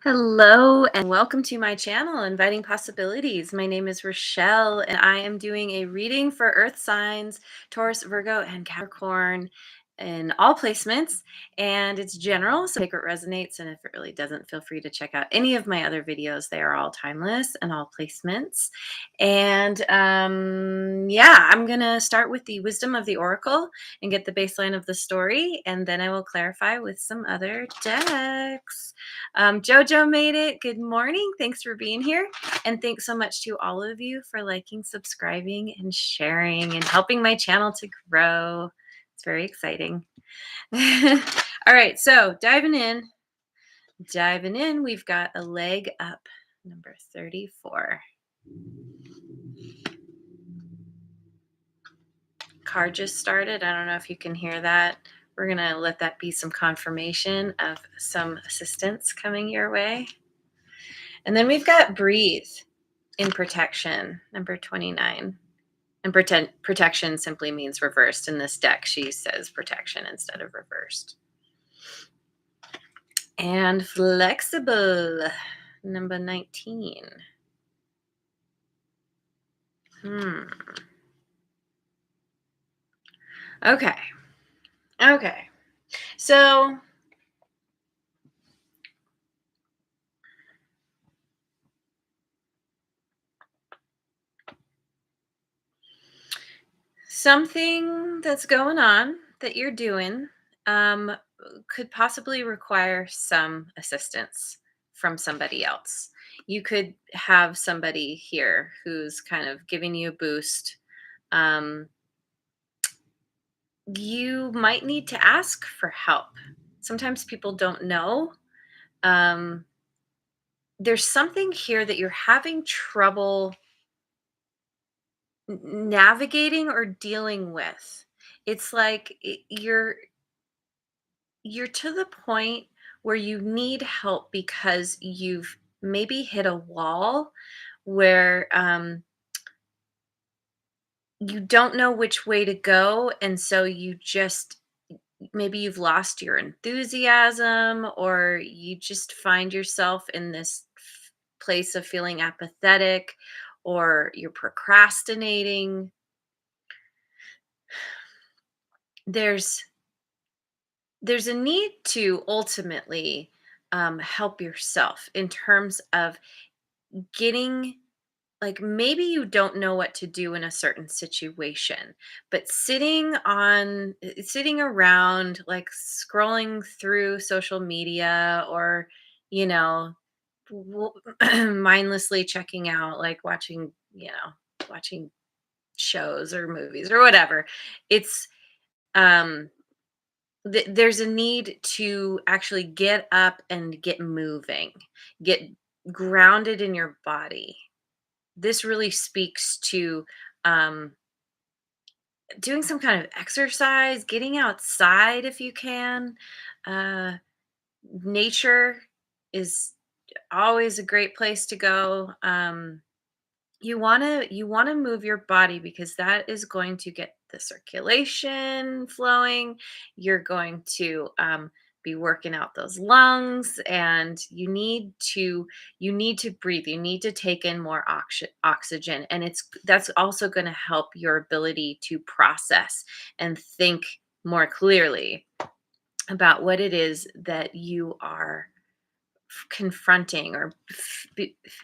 Hello and welcome to my channel, Inviting Possibilities. My name is Rochelle and I am doing a reading for Earth signs, Taurus, Virgo, and Capricorn in all placements. And it's general, so take what resonates. And if it really doesn't, feel free to check out any of my other videos. They are all timeless and all placements. And yeah, I'm going to start with the wisdom of the oracle and get the baseline of the story. And then I will clarify with some other decks. Jojo made it. Good morning. Thanks for being here. And thanks so much to all of you for liking, subscribing, and sharing and helping my channel to grow. It's very exciting. All right. So diving in, we've got a leg up, number 34. Card just started. I don't know if you can hear that. We're going to let that be some confirmation of some assistance coming your way. And then we've got breathe in protection, number 29. And protection simply means reversed. In this deck, she says protection instead of reversed. And flexible, number 19. Okay. So something that's going on that you're doing could possibly require some assistance from somebody else. You could have somebody here who's kind of giving you a boost. You might need to ask for help. Sometimes people don't know. Um, there's something here that you're having trouble navigating or dealing with. It's like you're to the point where you need help because you've maybe hit a wall where you don't know which way to go, and so you just maybe you've lost your enthusiasm, or you just find yourself in this place of feeling apathetic, or you're procrastinating. There's a need to ultimately help yourself in terms of getting, like, maybe you don't know what to do in a certain situation, but sitting around, like scrolling through social media, or you know w- mindlessly checking out, like watching shows or movies or whatever. It's um there's a need to actually get up and get moving, get grounded in your body. This really speaks to um, doing some kind of exercise, getting outside if you can. Uh, Nature is always a great place to go. You want to move your body because that is going to get the circulation flowing. You're going to be working out those lungs, and you need to breathe. You need to take in more oxygen, and that's also going to help your ability to process and think more clearly about what it is that you are confronting or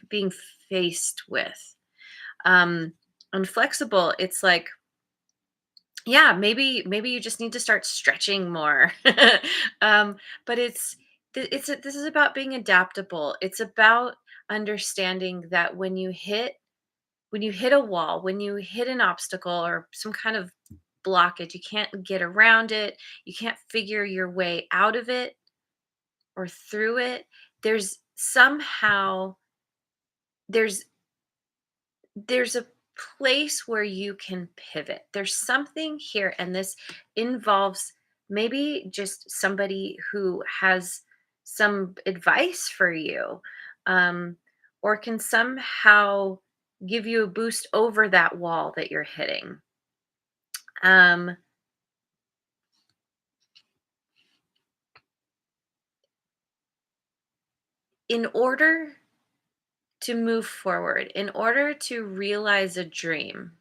being faced with. um Unflexible, it's like, yeah, maybe you just need to start stretching more. um but this is about being adaptable. It's about understanding that when you hit a wall, when you hit an obstacle or some kind of blockage, you can't get around it, you can't figure your way out of it or through it. There's somehow there's there's a place where you can pivot. There's something here, and this involves maybe just somebody who has some advice for you, um, or can somehow give you a boost over that wall that you're hitting. Um, in order to move forward, in order to realize a dream,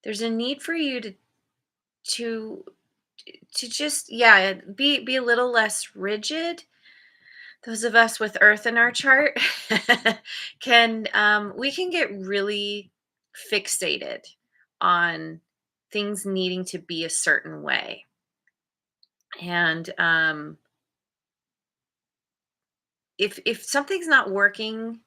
there's a need for you to to just, yeah, be a little less rigid. Those of us with earth in our chart can we can get really fixated on things needing to be a certain way. And if something's not working,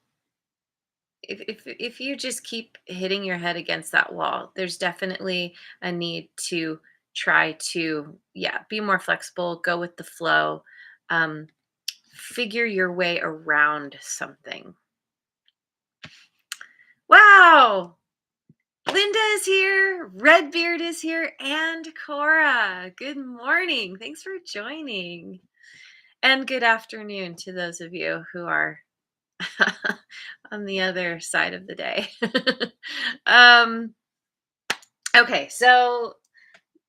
if you just keep hitting your head against that wall, there's definitely a need to try to, yeah, be more flexible, go with the flow, um, figure your way around something. Wow, Linda is here, Redbeard is here, and Cora. Good morning. Thanks for joining. And good afternoon to those of you who are on the other side of the day. um, okay, so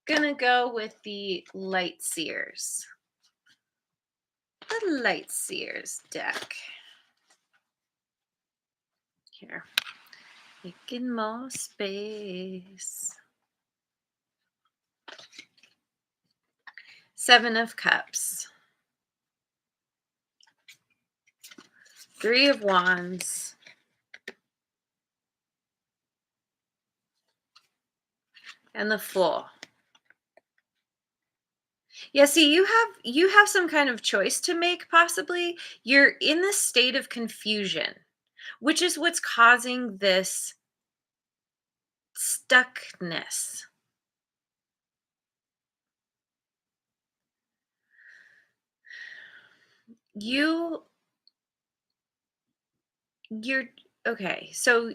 gonna go with the Light Seers. The Light Seers deck. Here, making more space. Seven of Cups. Three of Wands. And the Fool. Yeah, see, you have some kind of choice to make, possibly. You're in this state of confusion, which is what's causing this stuckness. You you're okay. So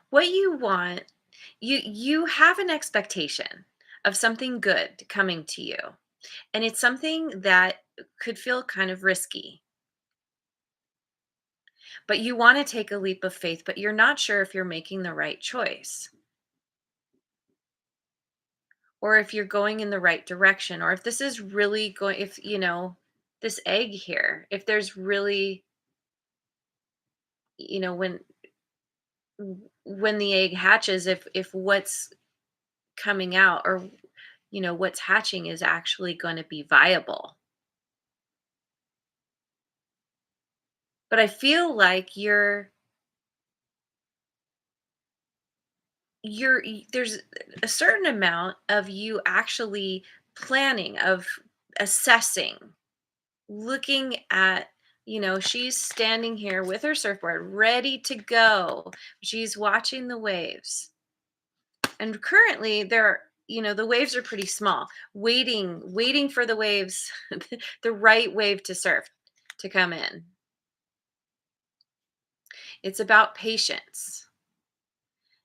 what you want, you have an expectation of something good coming to you, and it's something that could feel kind of risky, but you want to take a leap of faith, but you're not sure if you're making the right choice, or if you're going in the right direction, or if this is really going, if this egg here, if there's really, you know when when the egg hatches, if what's coming out, or what's hatching, is actually going to be viable. But I feel like there's a certain amount of you actually planning, of assessing, looking at, she's standing here with her surfboard ready to go. She's watching the waves. And currently the waves are pretty small, waiting for the waves, the right wave to surf, to come in. It's about patience.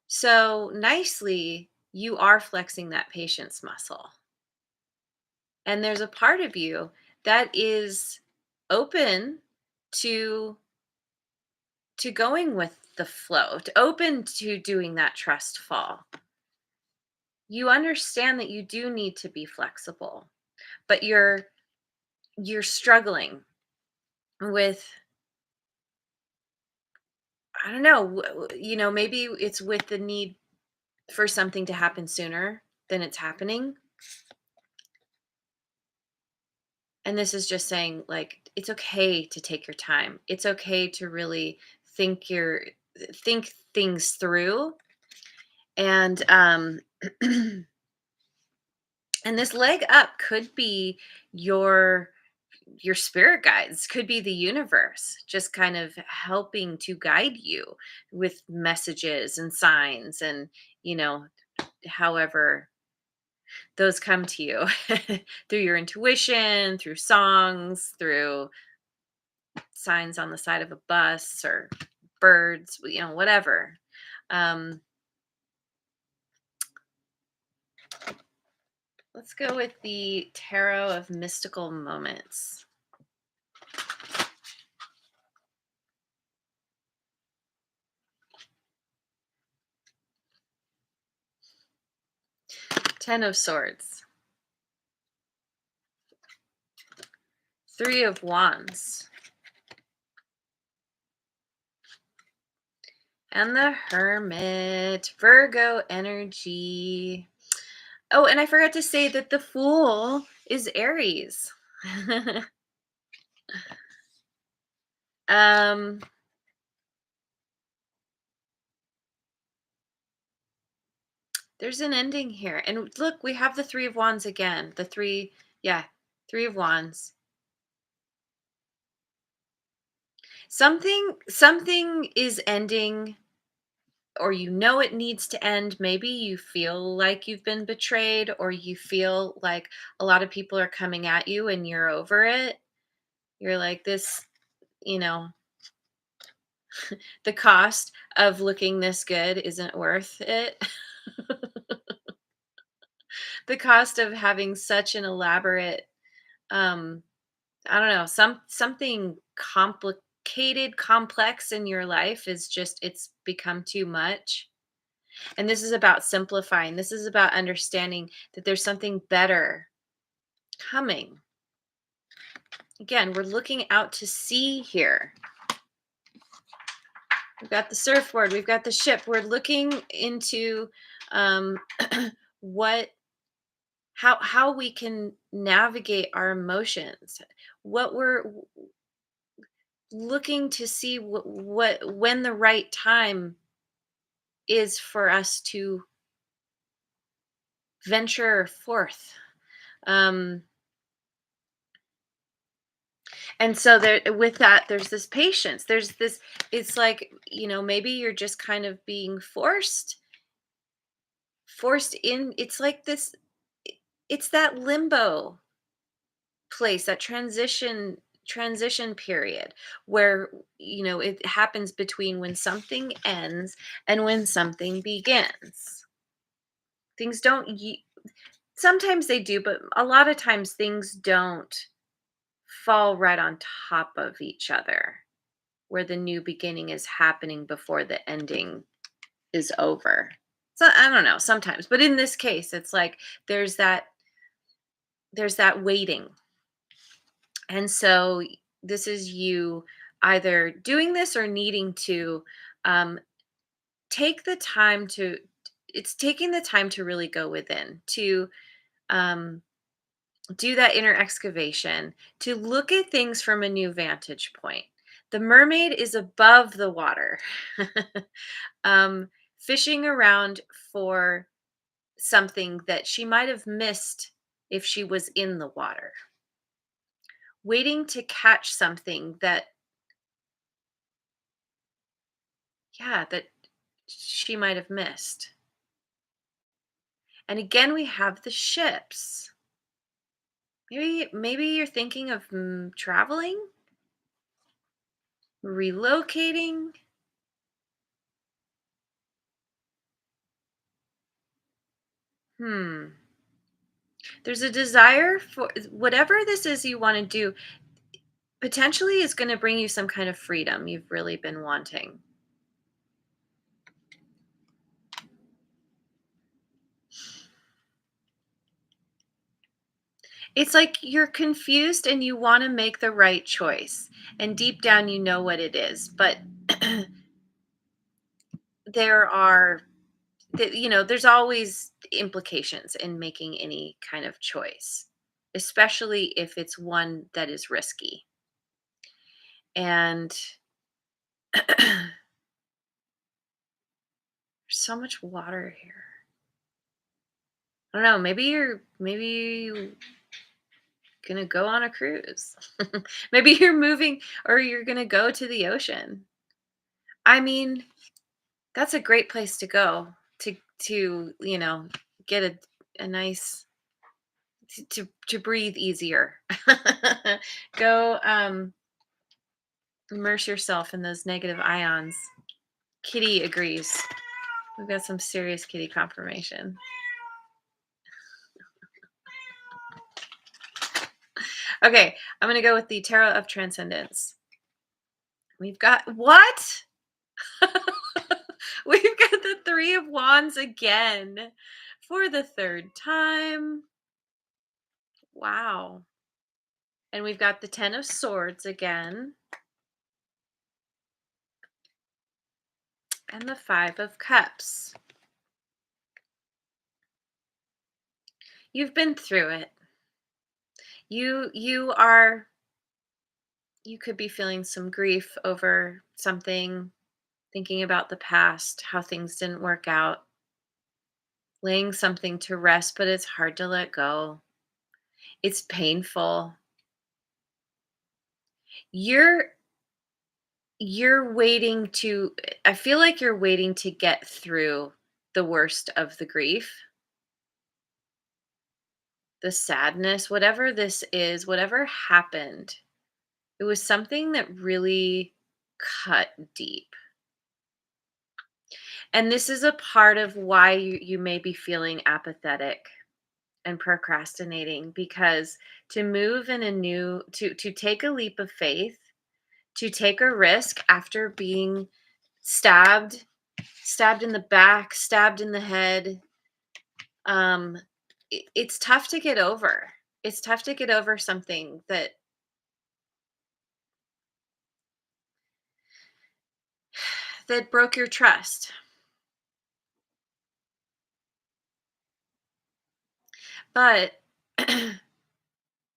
So nicely, you are flexing that patience muscle. And there's a part of you that is open to going with the flow, to open to doing that trust fall. You understand that you do need to be flexible, but you're struggling with, I don't know, maybe it's with the need for something to happen sooner than it's happening. And this is just saying, like, it's okay to take your time. It's okay to really think things through. And and this leg up could be your spirit guides, could be the universe just kind of helping to guide you with messages and signs, and however those come to you, through your intuition, through songs, through signs on the side of a bus, or birds, whatever. um let's go with the tarot of mystical moments. 10 of Swords. Three of Wands. And the Hermit. Virgo energy. Oh, and I forgot to say that the Fool is Aries. um there's an ending here. And look, we have the Three of Wands again. The three, yeah, Three of Wands. Something is ending, or you know it needs to end. Maybe you feel like you've been betrayed, or you feel like a lot of people are coming at you and you're over it. You're like, this, you know, the cost of looking this good isn't worth it. The cost of having such an elaborate, um I don't know, something complicated, complex in your life is just, it's become too much. And this is about simplifying. This is about understanding that there's something better coming. Again, we're looking out to sea here. We've got the surfboard, we've got the ship. We're looking into um what how we can navigate our emotions. What we're looking to see, what when the right time is for us to venture forth. Um and so there, with that, there's this patience, there's this, it's like, maybe you're just kind of being forced in. It's like this, it's that limbo place, that transition period where, it happens between when something ends and when something begins. Things don't sometimes they do, but a lot of times things don't fall right on top of each other, where the new beginning is happening before the ending is over. So I don't know, sometimes, but in this case, it's like there's that there's that waiting. And so this is you either doing this or needing to um, take the time to, it's taking the time to really go within, to um, do that inner excavation, to look at things from a new vantage point. The mermaid is above the water, um, fishing around for something that she might have missed if she was in the water, waiting to catch something that, yeah, that she might have missed. And again, we have the ships. Maybe you're thinking of traveling, relocating. Hmm. There's a desire for whatever this is you want to do, potentially is going to bring you some kind of freedom you've really been wanting. It's like you're confused and you want to make the right choice. And deep down, you know what it is. But there are, there's always implications in making any kind of choice, especially if it's one that is risky. And there's so much water here. I don't know. Maybe you gonna go on a cruise. Maybe you're moving, or you're gonna go to the ocean. I mean, that's a great place to go to get a nice, to breathe easier. Go immerse yourself in those negative ions. Kitty agrees. We've got some serious kitty confirmation. Okay, I'm gonna go with the Tarot of Transcendence. We've got what? We've got the Three of Wands again for the third time. Wow. And we've got the 10 of swords again, and the 5 of cups. You've been through it. You are you could be feeling some grief over something, thinking about the past, how things didn't work out, laying something to rest, but it's hard to let go. It's painful. You're you're waiting to I feel like you're waiting to get through the worst of the grief, the sadness, whatever this is, whatever happened. It was something that really cut deep. And this is a part of why you may be feeling apathetic and procrastinating, because to move in a new to take a leap of faith, to take a risk after being stabbed in the back, stabbed in the head, um it's tough to get over. It's tough to get over something that broke your trust. But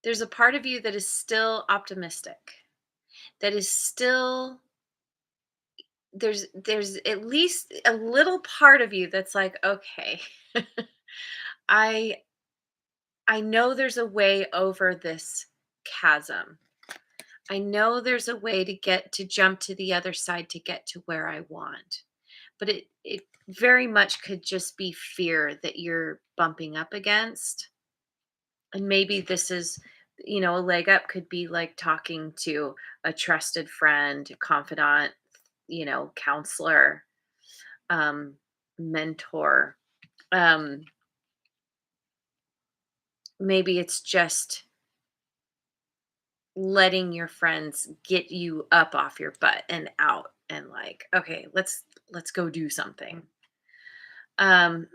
there's a part of you that is still optimistic. That is still there's at least a little part of you that's like, okay, I I know there's a way over this chasm. I know there's a way to jump to the other side to get to where I want. But it very much could just be fear that you're bumping up against. And maybe this is, a leg up could be like talking to a trusted friend, confidant, counselor, um, mentor. Um, Maybe it's just letting your friends get you up off your butt and out and like, okay, let's go do something. And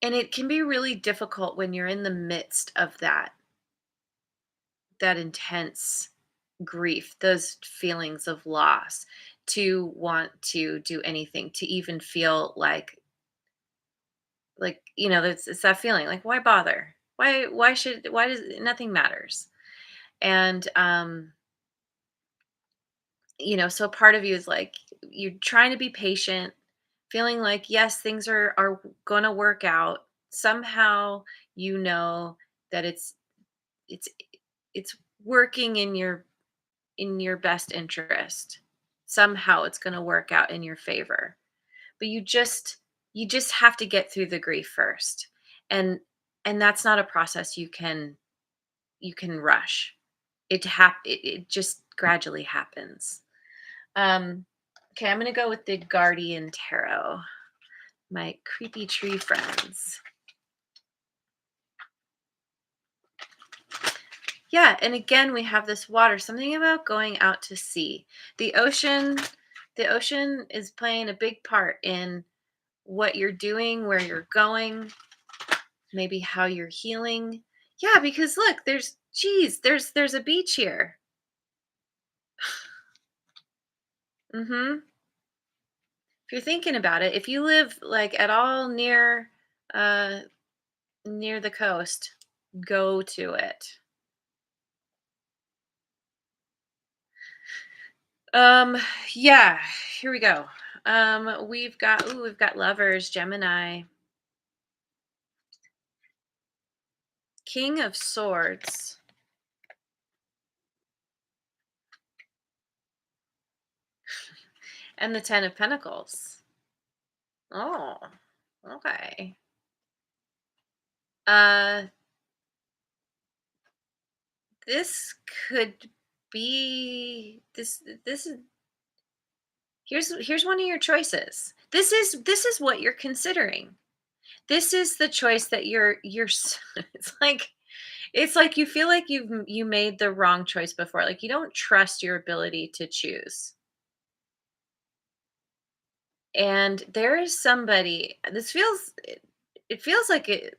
it can be really difficult when you're in the midst of that intense grief, those feelings of loss, to want to do anything, to even feel it's that feeling like, why bother? Why does nothing matters? And so part of you is like, you're trying to be patient, feeling like, yes, things are going to work out. Somehow, you know that it's it's working in your best interest. Somehow it's going to work out in your favor. But you just have to get through the grief first. And that's not a process you can rush. It just gradually happens. Um okay, I'm going to go with the Guardian Tarot. My creepy tree friends. Yeah, and again we have this water, something about going out to sea. The ocean the ocean is playing a big part in what you're doing, where you're going, maybe how you're healing. Yeah, because look, there's a beach here. Mhm. If you're thinking about it, if you live like at all uh near the coast, go to it. Um yeah, here we go. We've got lovers, Gemini, King of Swords, and the 10 of Pentacles. Oh, okay. Uh this could be this is here's one of your choices. This is what you're considering. This is the choice that it's like you feel like you made the wrong choice before. Like you don't trust your ability to choose. And there is somebody, this feels it feels like it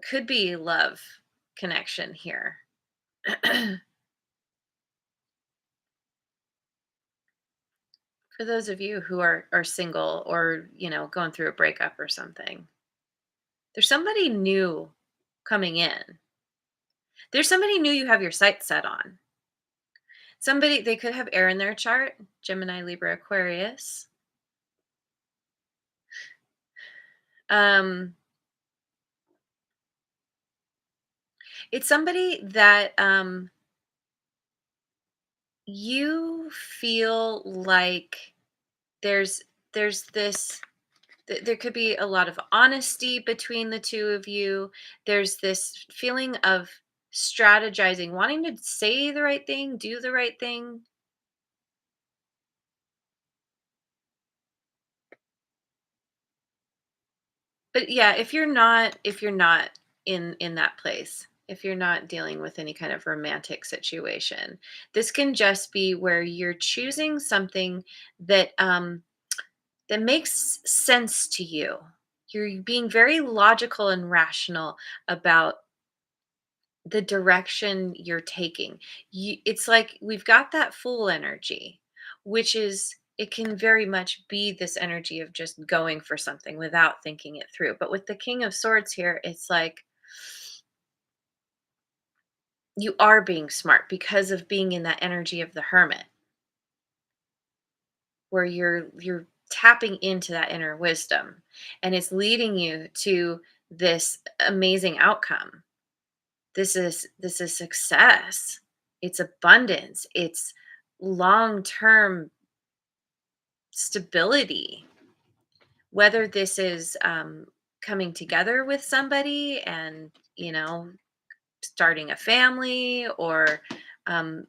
could be love connection here. For those of you who are single or, going through a breakup or something. There's somebody new coming in. There's somebody new you have your sights set on. Somebody, they could have air in their chart, Gemini, Libra, Aquarius. Um, it's somebody that you feel like there's there's this there could be a lot of honesty between the two of you. There's this feeling of strategizing, wanting to say the right thing, do the right thing. But yeah, if you're not in that place, if you're not dealing with any kind of romantic situation, this can just be where you're choosing something that that makes sense to you. You're being very logical and rational about the direction you're taking. It's like we've got that full energy, which is it can very much be this energy of just going for something without thinking it through. But with the King of Swords here, it's like you are being smart because of being in that energy of the Hermit, where you're tapping into that inner wisdom, and it's leading you to this amazing outcome. This is success. It's abundance. It's long-term stability. Whether this is coming together with somebody and starting a family, or um,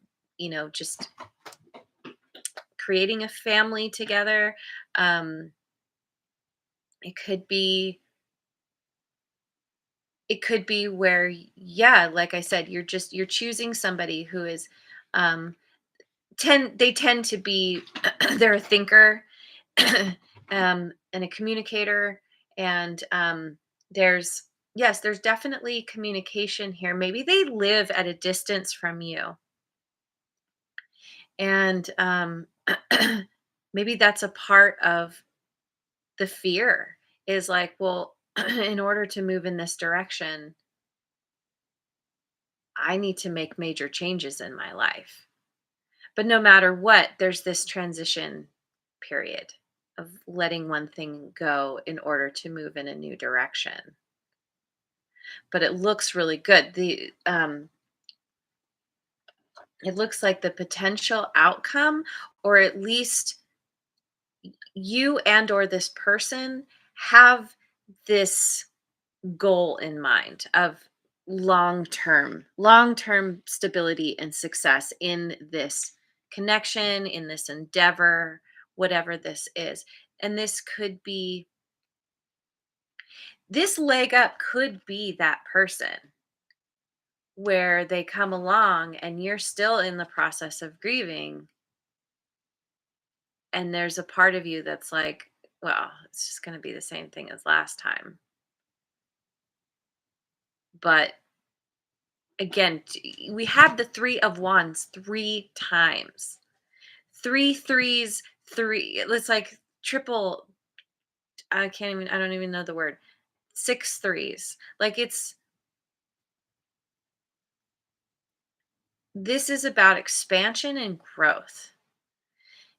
just creating a family together. Um, it could be where, yeah, like I said, you're choosing somebody who is um, tend to be they're a thinker, and a communicator, and there's yes, there's definitely communication here. Maybe they live at a distance from you, and maybe that's a part of the fear, is like, well, in order to move in this direction, I need to make major changes in my life. But no matter what, there's this transition period of letting one thing go in order to move in a new direction. But it looks really good. It looks like the potential outcome, or at least you and or this person have this goal in mind of long term stability and success in this connection, in this endeavor, whatever this is. And this leg up could be that person where they come along and you're still in the process of grieving, and there's a part of you that's like, well, it's just going to be the same thing as last time. But again, we have the 3 of Wands 3 times. Three threes, three. It's like triple. I don't even know the word. 6 threes. Like this is about expansion and growth.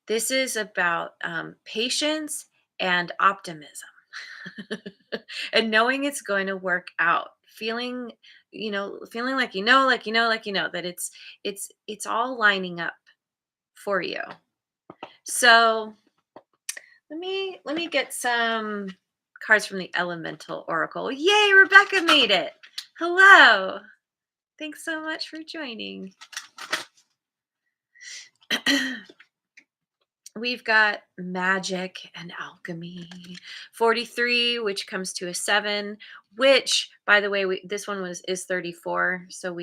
This is about patience and optimism. And knowing it's going to work out. Feeling like that it's all lining up for you. So let me get some cards from the Elemental Oracle. Yay, Rebecca made it. Hello. Thanks so much for joining. We've got magic and alchemy. 43, which comes to a 7, which, by the way, this one is 34. So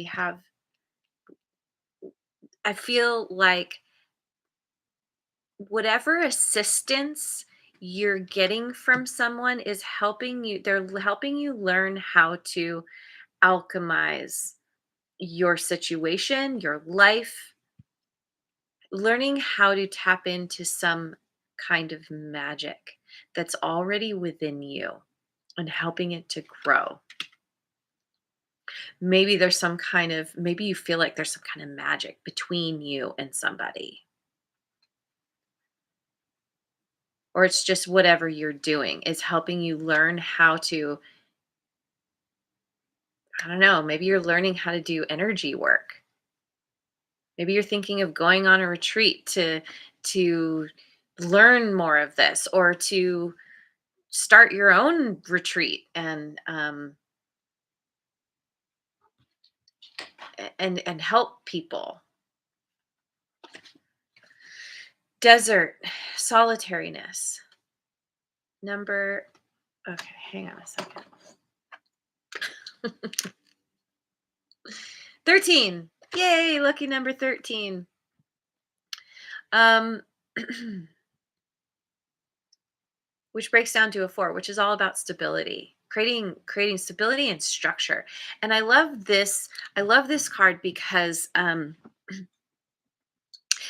I feel like whatever assistance you're getting from someone is helping you, they're helping you learn how to alchemize your situation, your life, learning how to tap into some kind of magic that's already within you and helping it to grow. Maybe there's some kind of, maybe you feel like there's some kind of magic between you and somebody, or it's just whatever you're doing is helping you learn how to, I don't know, maybe you're learning how to do energy work. Maybe you're thinking of going on a retreat to learn more of this, or to start your own retreat and help people. Desert, solitariness. Number, okay, hang on a second. 13. Yay, lucky number 13. Um which breaks down to a 4, which is all about stability. Creating stability and structure. And I love this card because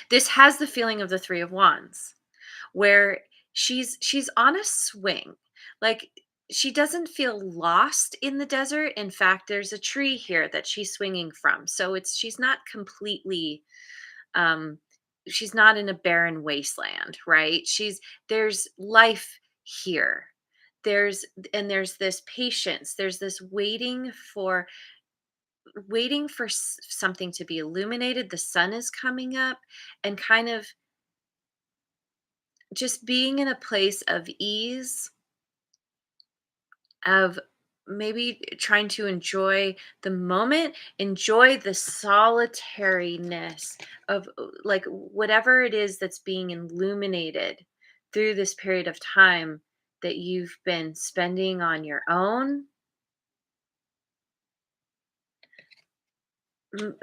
this has the feeling of the 3 of wands, where she's on a swing. Like, she doesn't feel lost in the desert. In fact, there's a tree here that she's swinging from. So it's she's not completely um she's not in a barren wasteland, right? There's life here. There's there's this patience. There's this waiting for something to be illuminated. The sun is coming up, and kind of just being in a place of ease, of maybe trying to enjoy the moment, enjoy the solitariness of like whatever it is that's being illuminated through this period of time that you've been spending on your own.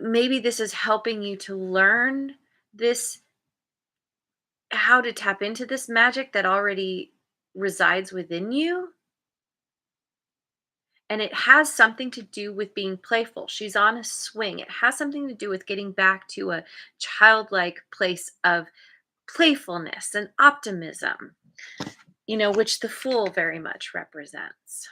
Maybe this is helping you to learn this, how to tap into this magic that already resides within you. And it has something to do with being playful. She's on a swing. It has something to do with getting back to a childlike place of playfulness and optimism, which the Fool very much represents.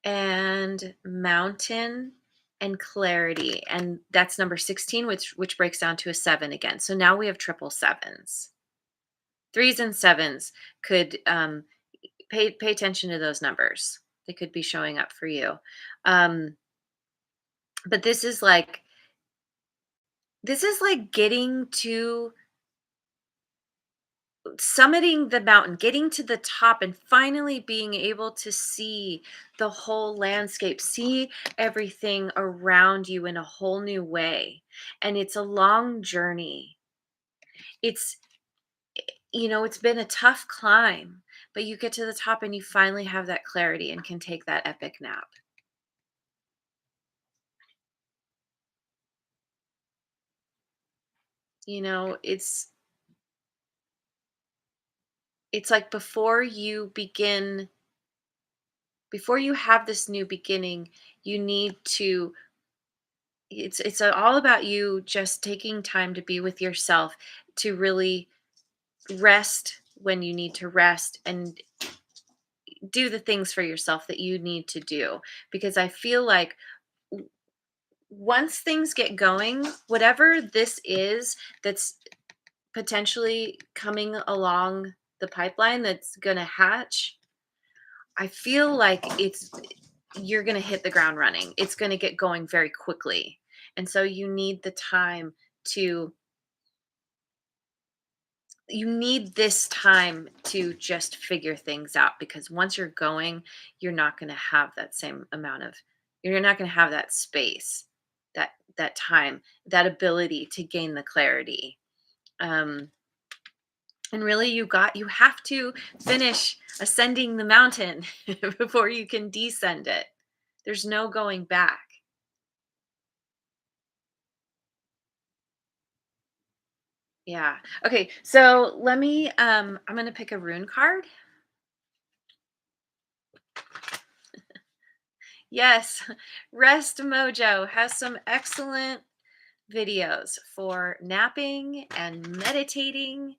And Mountain and Clarity. And that's number 16, which breaks down to a 7 again. So now we have triple sevens. 3s and 7s could pay attention to those numbers. They could be showing up for you. But this is like getting to summiting the mountain, getting to the top, and finally being able to see the whole landscape, see everything around you in a whole new way. And it's a long journey. It's it's been a tough climb, but you get to the top and you finally have that clarity and can take that epic nap. You know, it's like before you have this new beginning, you need to it's all about you just taking time to be with yourself, to really rest when you need to rest, and do the things for yourself that you need to do, because I feel like once things get going, whatever this is that's potentially coming along the pipeline that's going to hatch, I feel like you're going to hit the ground running. It's going to get going very quickly. And so to you need this time to just figure things out, because once you're going, you're not going to have that same amount of you're not going to have that space, that time, that ability to gain the clarity. Um and really, you have to finish ascending the mountain before you can descend it. There's no going back. Yeah. Okay, so let me I'm going to pick a rune card. Yes. Rest Mojo has some excellent videos for napping and meditating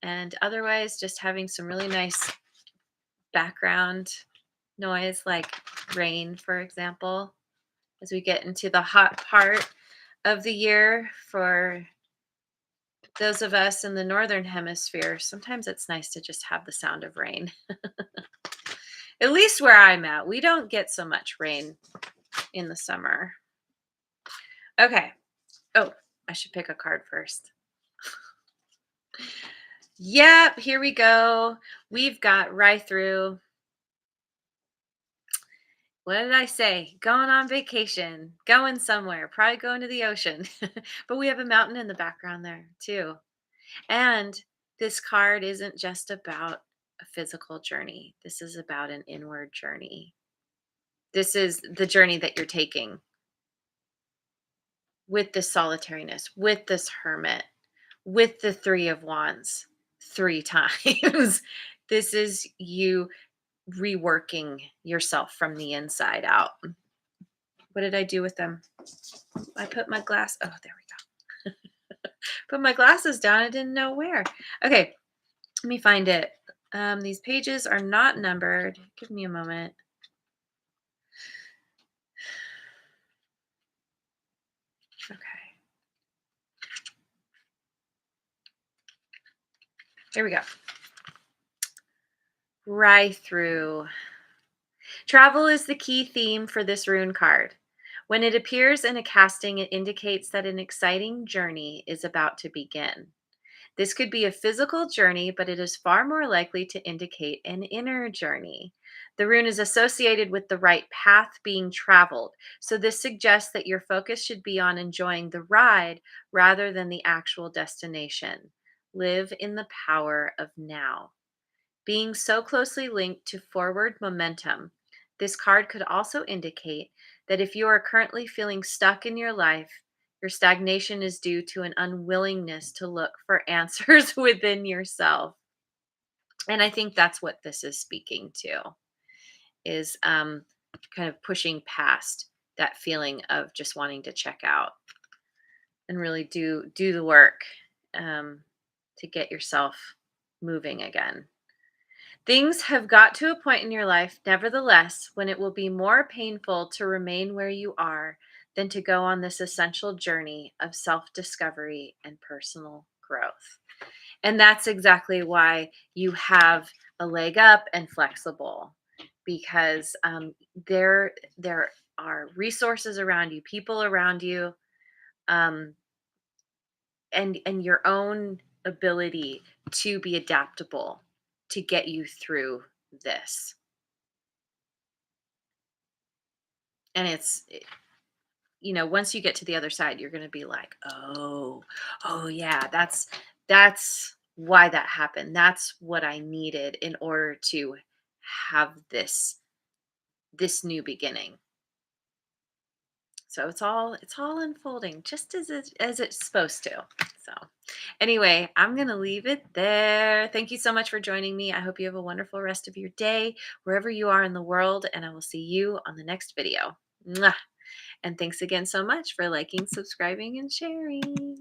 and otherwise just having some really nice background noise like rain, for example, as we get into the hot part of the year for those of us in the northern hemisphere. Sometimes it's nice to just have the sound of rain. At least where I'm at, we don't get so much rain in the summer. Okay. Oh, I should pick a card first. Yep, here we go. We've got right through. What did I say? Going on vacation, going somewhere, probably going to the ocean. But we have a mountain in the background there too. And this card isn't just about a physical journey. This is about an inward journey. This is the journey that you're taking with this solitariness, with this hermit, with the 3 of wands 3 times. This is you reworking yourself from the inside out. What did I do with them? I put my glass. Oh, there we go. Put my glasses down. I didn't know where. Okay, let me find it. These pages are not numbered. Give me a moment. Okay, here we go. Right through. Travel is the key theme for this rune card. When it appears in a casting, it indicates that an exciting journey is about to begin. This could be a physical journey, but it is far more likely to indicate an inner journey. The rune is associated with the right path being traveled, so this suggests that your focus should be on enjoying the ride rather than the actual destination. Live in the power of now. Being so closely linked to forward momentum, this card could also indicate that if you are currently feeling stuck in your life, your stagnation is due to an unwillingness to look for answers within yourself. And I think that's what this is speaking to is kind of pushing past that feeling of just wanting to check out and really do the work um, to get yourself moving again. Things have got to a point in your life, nevertheless, when it will be more painful to remain where you are than to go on this essential journey of self discovery and personal growth. And that's exactly why you have a leg up and flexible because there are resources around you, people around you, um, and your own ability to be adaptable to get you through this. And once you get to the other side, you're going to be like, oh yeah, that's why that happened. That's what I needed in order to have this new beginning. So it's all unfolding just as it's supposed to. So anyway, I'm going to leave it there. Thank you so much for joining me. I hope you have a wonderful rest of your day wherever you are in the world, and I will see you on the next video. Mwah. And thanks again so much for liking, subscribing, and sharing.